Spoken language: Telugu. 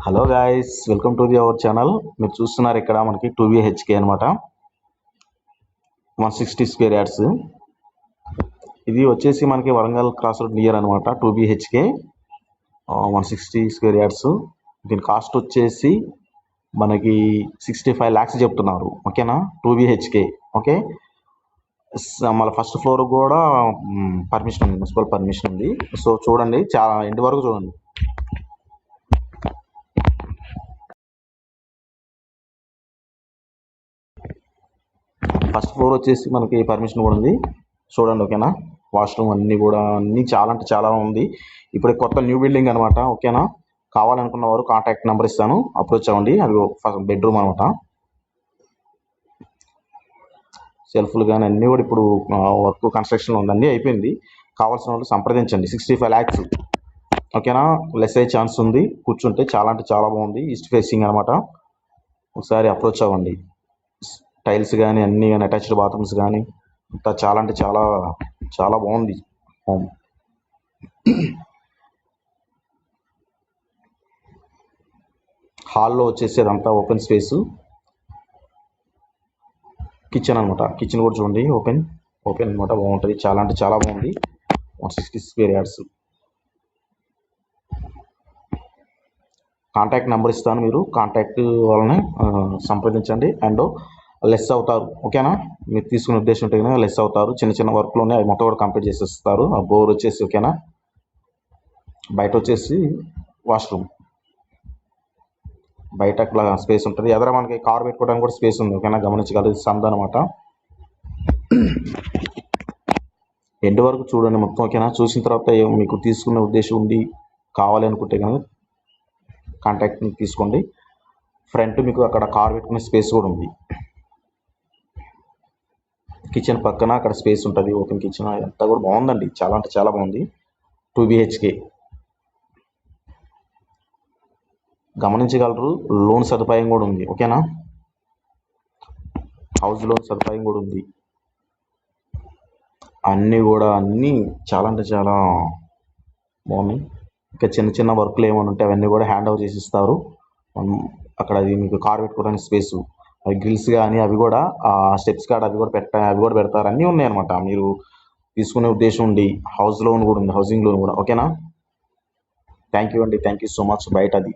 Hello guys, welcome to our channel. మీరు చూస్తున్నారు ఇక్కడ మనకి 2BHK అనమాట, 160 స్క్వేర్ యార్డ్స్. ఇది వచ్చేసి మనకి వరంగల్ క్రాస్ రోడ్ నియర్ అనమాట. 2BHK 160 square yards. దీని కాస్ట్ వచ్చేసి మనకి 65 lakhs చెప్తున్నారు. ఓకేనా, 2BHK. ఓకే, మళ్ళీ ఫస్ట్ ఫ్లోర్ కూడా పర్మిషన్ ఉంది, మున్సిపల్ పర్మిషన్ ఉంది. సో చూడండి, చాలా ఇంటి వరకు చూడండి. ఫస్ట్ ఫ్లోర్ వచ్చేసి మనకి పర్మిషన్ కూడా ఉంది, చూడండి. ఓకేనా, వాష్రూమ్ అన్నీ చాలా అంటే చాలా ఉంది. ఇప్పుడు కొత్త న్యూ బిల్డింగ్ అనమాట. ఓకేనా, కావాలనుకున్న వారు కాంటాక్ట్ నెంబర్ ఇస్తాను, అప్రోచ్ అవ్వండి. అది ఫస్ట్ బెడ్రూమ్ అనమాట. సెల్ఫ్లు కానీ అన్నీ కూడా ఇప్పుడు వర్క్ కన్స్ట్రక్షన్ ఉంది, అన్నీ అయిపోయింది. కావాల్సిన వాళ్ళు సంప్రదించండి. 65 lakhs. ఓకేనా, లెస్ అయ్యే ఛాన్స్ ఉంది. కూర్చుంటే చాలా అంటే చాలా బాగుంది. ఈస్ట్ ఫేసింగ్ అనమాట. ఒకసారి అప్రోచ్ అవ్వండి. టైల్స్ కానీ అన్నీ కానీ, అటాచ్డ్ బాత్రూమ్స్ కానీ అంతా చాలా అంటే చాలా చాలా బాగుంది హోమ్. హాల్లో వచ్చేసి అదంతా ఓపెన్ స్పేస్. కిచెన్ అనమాట. కిచెన్ కూడా చూడండి, ఓపెన్ అనమాట. బాగుంటుంది, చాలా అంటే చాలా బాగుంది. 160 స్క్వేర్ యార్డ్స్. కాంటాక్ట్ నెంబర్ ఇస్తాను, మీరు కాంటాక్ట్ వాళ్ళని సంప్రదించండి. అండ్ లెస్ అవుతారు. ఓకేనా, మీరు తీసుకునే ఉద్దేశం ఉంటే కనుక లెస్ అవుతారు. చిన్న చిన్న వర్క్లోనే అవి మొత్తం కూడా కంప్లీట్ చేసేస్తారు. ఆ బోర్ వచ్చేసి. ఓకేనా, బయట వచ్చేసి వాష్రూమ్, బయట అట్లా స్పేస్ ఉంటుంది. ఎదర మనకి కార్ పెట్టుకోవడానికి కూడా స్పేస్ ఉంది. ఓకేనా, గమనించగలరు. సంద అనమాట. ఎండ్ వరకు చూడండి మొత్తం. ఓకేనా, చూసిన తర్వాత మీకు తీసుకునే ఉద్దేశం ఉంది, కావాలి అనుకుంటే కనుక కాంటాక్ట్ తీసుకోండి. ఫ్రంట్ మీకు అక్కడ కార్ పెట్టుకునే స్పేస్ కూడా ఉంది. కిచెన్ పక్కన అక్కడ స్పేస్ ఉంటుంది, ఓపెన్ కిచెన్. అంతా కూడా బాగుందండి, చాలా అంటే చాలా బాగుంది. 2BHK. గమనించగలరు. లోన్ సదుపాయం కూడా ఉంది. ఓకేనా, హౌస్ లోన్ సదుపాయం కూడా ఉంది. అన్నీ చాలా అంటే చాలా బాగున్నాయి. ఇంకా చిన్న చిన్న వర్క్లు ఏమైనా ఉంటే అవన్నీ కూడా హ్యాండ్ ఓవర్ చేసి ఇస్తారు. అక్కడ అది మీకు కార్ పెట్టుకోవడానికి స్పేసు, అవి గ్రిల్స్ కానీ అవి కూడా స్టెప్స్ కాడ అవి కూడా పెడతారు. అన్నీ ఉన్నాయన్నమాట. మీరు తీసుకునే ఉద్దేశం ఉండి హౌస్ లోన్ కూడా ఉంది, హౌసింగ్ లోన్ కూడా. ఓకేనా, థ్యాంక్ యూ అండి, థ్యాంక్ యూ సో మచ్. బయట అది